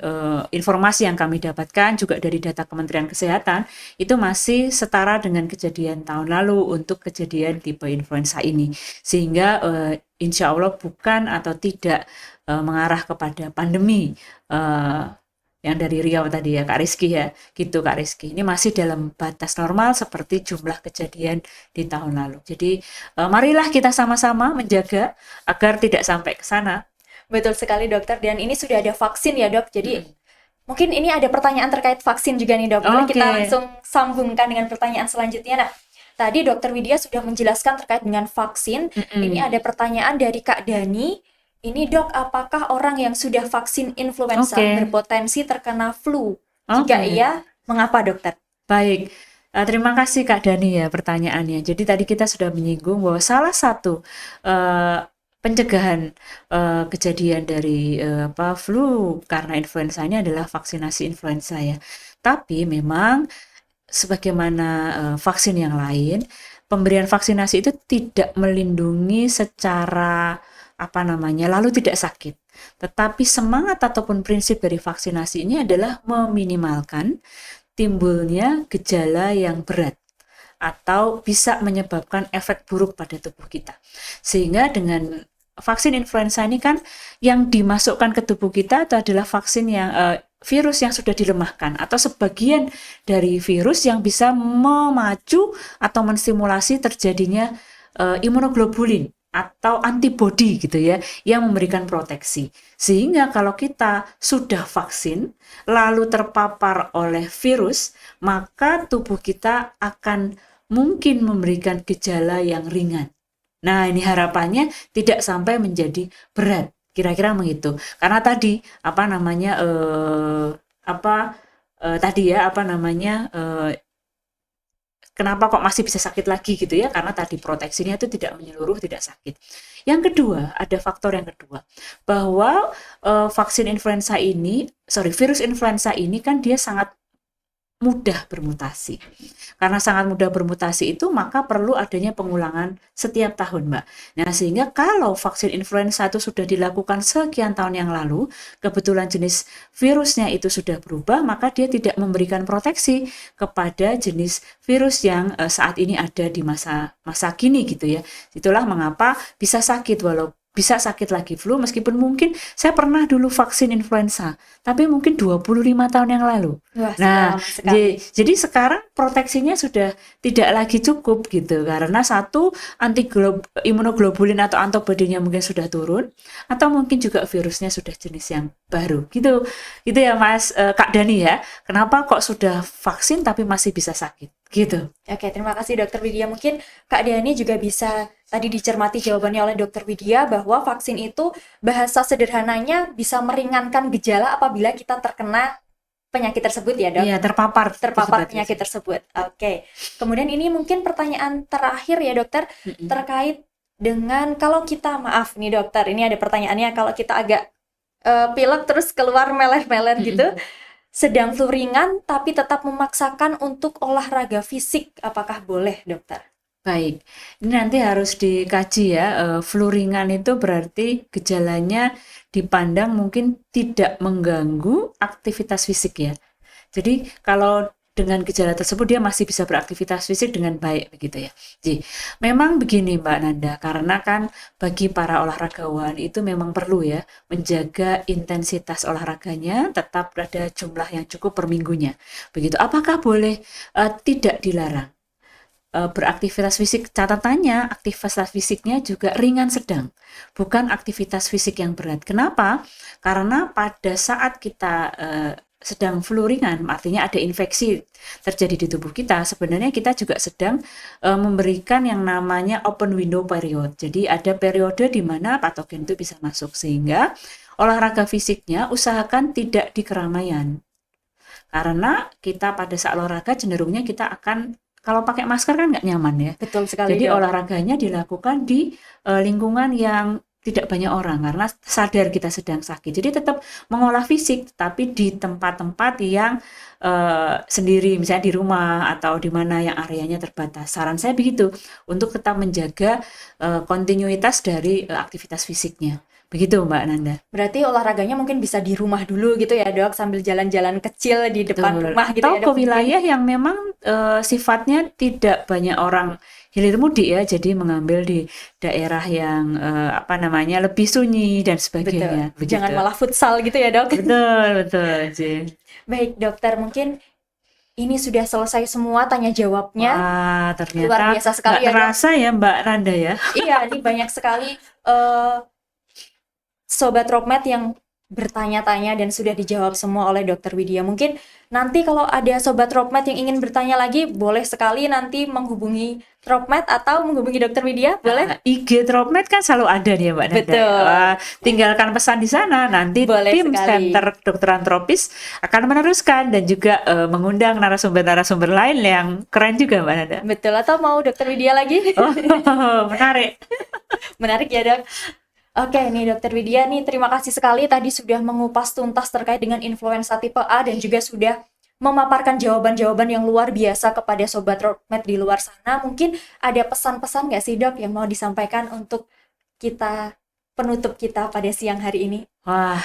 informasi yang kami dapatkan juga dari data Kementerian Kesehatan itu masih setara dengan kejadian tahun lalu untuk kejadian tipe influenza ini, sehingga insya Allah bukan atau tidak mengarah kepada pandemi yang dari Riau tadi ya Kak Rizky ya, gitu Kak Rizky. Ini masih dalam batas normal seperti jumlah kejadian di tahun lalu. Jadi marilah kita sama-sama menjaga agar tidak sampai ke sana. Betul sekali, Dokter. Dan ini sudah ada vaksin ya, Dok. Jadi mungkin ini ada pertanyaan terkait vaksin juga nih, Dok. Boleh kita langsung sambungkan dengan pertanyaan selanjutnya. Nah, tadi Dokter Widya sudah menjelaskan terkait dengan vaksin. Ini ada pertanyaan dari Kak Dani. Ini, Dok, apakah orang yang sudah vaksin influenza berpotensi terkena flu? Jika iya, mengapa, Dokter? Baik. Terima kasih Kak Dani ya pertanyaannya. Jadi tadi kita sudah menyinggung bahwa salah satu pencegahan kejadian dari flu karena influenza ini adalah vaksinasi influenza ya. Tapi memang sebagaimana vaksin yang lain, pemberian vaksinasi itu tidak melindungi secara lalu tidak sakit. Tetapi semangat ataupun prinsip dari vaksinasi ini adalah meminimalkan timbulnya gejala yang berat atau bisa menyebabkan efek buruk pada tubuh kita. Sehingga dengan vaksin influenza ini kan yang dimasukkan ke tubuh kita itu adalah vaksin yang virus yang sudah dilemahkan atau sebagian dari virus yang bisa memacu atau menstimulasi terjadinya imunoglobulin atau antibodi gitu ya yang memberikan proteksi. Sehingga kalau kita sudah vaksin lalu terpapar oleh virus, maka tubuh kita akan mungkin memberikan gejala yang ringan. Nah, ini harapannya tidak sampai menjadi berat. Kira-kira begitu. Karena tadi kenapa kok masih bisa sakit lagi gitu ya? Karena tadi proteksinya itu tidak menyeluruh, tidak sakit. Yang kedua, ada faktor yang kedua bahwa virus influenza ini kan dia sangat mudah bermutasi. Karena sangat mudah bermutasi itu maka perlu adanya pengulangan setiap tahun, Mbak. Nah, sehingga kalau vaksin influenza itu sudah dilakukan sekian tahun yang lalu, kebetulan jenis virusnya itu sudah berubah, maka dia tidak memberikan proteksi kepada jenis virus yang saat ini ada di masa kini gitu ya. Itulah mengapa bisa sakit bisa sakit lagi flu meskipun mungkin saya pernah dulu vaksin influenza tapi mungkin 25 tahun yang lalu. Wah, nah, jadi sekarang proteksinya sudah tidak lagi cukup gitu karena satu imunoglobulin atau antibodinya mungkin sudah turun atau mungkin juga virusnya sudah jenis yang baru gitu ya Mas Kak Dani ya. Kenapa kok sudah vaksin tapi masih bisa sakit? Gitu. Oke, terima kasih Dokter Widya. Mungkin Kak Diani juga bisa tadi dicermati jawabannya oleh Dokter Widya bahwa vaksin itu bahasa sederhananya bisa meringankan gejala apabila kita terkena penyakit tersebut ya, Dok? Iya, terpapar Penyakit tersebut. Oke. Kemudian ini mungkin pertanyaan terakhir ya, Dokter, terkait dengan kalau kita, maaf nih Dokter, ini ada pertanyaannya, kalau kita agak pilek terus keluar meler-meler gitu, sedang flu ringan tapi tetap memaksakan untuk olahraga fisik, apakah boleh, Dokter? Baik, ini nanti harus dikaji ya. Flu ringan itu berarti gejalanya dipandang mungkin tidak mengganggu aktivitas fisik ya. Jadi kalau dengan gejala tersebut dia masih bisa beraktivitas fisik dengan baik begitu ya. Jadi memang begini Mbak Nanda, karena kan bagi para olahragawan itu memang perlu ya menjaga intensitas olahraganya tetap pada jumlah yang cukup per minggunya. Begitu. Apakah boleh? Tidak dilarang beraktivitas fisik. Catatannya aktivitas fisiknya juga ringan sedang, bukan aktivitas fisik yang berat. Kenapa? Karena pada saat kita sedang flu ringan, artinya ada infeksi terjadi di tubuh kita, sebenarnya kita juga sedang memberikan yang namanya open window period. Jadi ada periode di mana patogen itu bisa masuk, sehingga olahraga fisiknya usahakan tidak di keramaian. Karena kita pada saat olahraga cenderungnya kita akan, kalau pakai masker kan nggak nyaman ya. Betul sekali, Jadi Dok. olahraganya dilakukan di lingkungan yang tidak banyak orang karena sadar kita sedang sakit. Jadi tetap mengolah fisik, tapi di tempat-tempat yang sendiri, misalnya di rumah atau di mana yang areanya terbatas. Saran saya begitu, untuk tetap menjaga kontinuitas dari aktivitas fisiknya. Begitu Mbak Nanda. Berarti olahraganya mungkin bisa di rumah dulu gitu ya, Dok, sambil jalan-jalan kecil di depan Betul. rumah gitu Atau ya, ke Dok. wilayah yang memang sifatnya tidak banyak orang hilir mudik ya, jadi mengambil di daerah yang lebih sunyi dan Betul. sebagainya. Begitu. Jangan malah futsal gitu ya, Dok. Betul, betul. Ji. Baik, Dokter, mungkin ini sudah selesai semua tanya jawabnya. Wah, Luar ternyata biasa sekali nggak ya, Dok. terasa ya Mbak Nanda ya. Iya, ini banyak sekali Sobat Dropmed yang bertanya-tanya dan sudah dijawab semua oleh Dokter Widya. Mungkin nanti kalau ada Sobat Dropmed yang ingin bertanya lagi, boleh sekali nanti menghubungi Dropmed atau menghubungi Dokter Widya, boleh? IG Dropmed kan selalu ada nih Mbak Nanda. Betul. Tinggalkan pesan di sana, nanti Boleh tim sekali. Center Kedokteran Tropis akan meneruskan dan juga mengundang narasumber-narasumber lain yang keren juga Mbak Nanda. Betul, atau mau Dokter Widya lagi? Oh, menarik. Menarik ya, Dok. Oke nih Dokter Widya nih, terima kasih sekali tadi sudah mengupas tuntas terkait dengan influenza tipe A dan juga sudah memaparkan jawaban-jawaban yang luar biasa kepada Sobat Dropmed di luar sana. Mungkin ada pesan-pesan nggak sih, Dok, yang mau disampaikan untuk kita, penutup kita pada siang hari ini? Wah,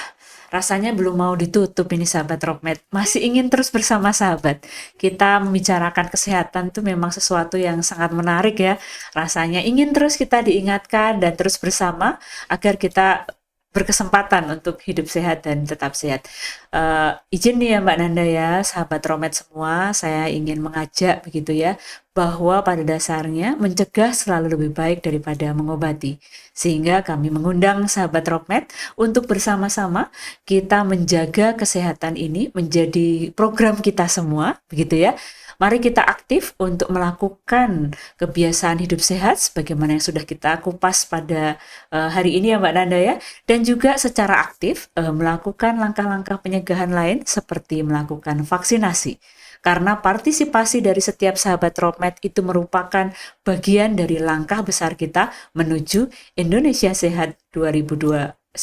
rasanya belum mau ditutup ini sahabat Dropmed. Masih ingin terus bersama sahabat. Kita membicarakan kesehatan itu memang sesuatu yang sangat menarik ya. Rasanya ingin terus kita diingatkan dan terus bersama agar kita berkesempatan untuk hidup sehat dan tetap sehat. Izin nih ya Mbak Nanda ya, sahabat Dropmed semua, saya ingin mengajak begitu ya, bahwa pada dasarnya mencegah selalu lebih baik daripada mengobati. Sehingga kami mengundang sahabat Dropmed untuk bersama-sama kita menjaga kesehatan ini menjadi program kita semua, begitu ya. Mari kita aktif untuk melakukan kebiasaan hidup sehat sebagaimana yang sudah kita kupas pada hari ini ya Mbak Nanda ya. Dan juga secara aktif melakukan langkah-langkah pencegahan lain seperti melakukan vaksinasi. Karena partisipasi dari setiap sahabat Dropmed itu merupakan bagian dari langkah besar kita menuju Indonesia Sehat 2045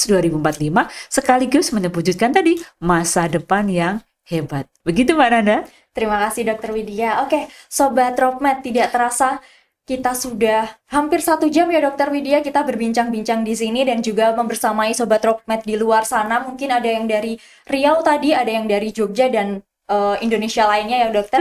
sekaligus menyebutkan tadi masa depan yang hebat. Begitu Mbak Nanda? Terima kasih Dokter Widya. Oke, Sobat Dropmed, tidak terasa kita sudah hampir 1 jam ya Dokter Widya kita berbincang-bincang di sini dan juga membersamai Sobat Dropmed di luar sana. Mungkin ada yang dari Riau tadi, ada yang dari Jogja dan Indonesia lainnya ya Dokter.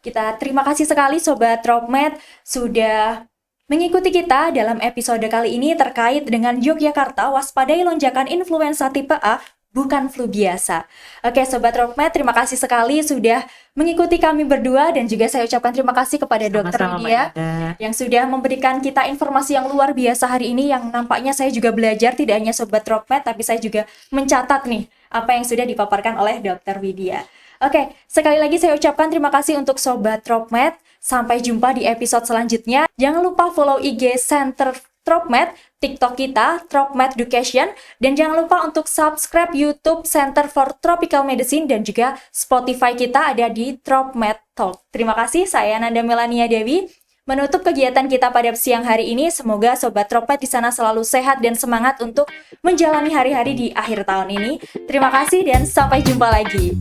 Kita terima kasih sekali Sobat Dropmed sudah mengikuti kita dalam episode kali ini terkait dengan Yogyakarta waspadai lonjakan influenza tipe A, bukan flu biasa. Oke Sobat Dropmed, terima kasih sekali sudah mengikuti kami berdua dan juga saya ucapkan terima kasih kepada Dokter Sama-sama, Widya Mbak Nanda. yang sudah memberikan kita informasi yang luar biasa hari ini, yang nampaknya saya juga belajar, tidak hanya Sobat Dropmed tapi saya juga mencatat nih apa yang sudah dipaparkan oleh Dokter Widya. Oke, sekali lagi saya ucapkan terima kasih untuk Sobat Dropmed. Sampai jumpa di episode selanjutnya. Jangan lupa follow IG Center Tropmed, TikTok kita, Tropmed Education, dan jangan lupa untuk subscribe YouTube Center for Tropical Medicine dan juga Spotify kita ada di Tropmed Talk. Terima kasih, saya Nanda Melania Dewi. Menutup kegiatan kita pada siang hari ini, semoga Sobat Tropmed di sana selalu sehat dan semangat untuk menjalani hari-hari di akhir tahun ini. Terima kasih dan sampai jumpa lagi.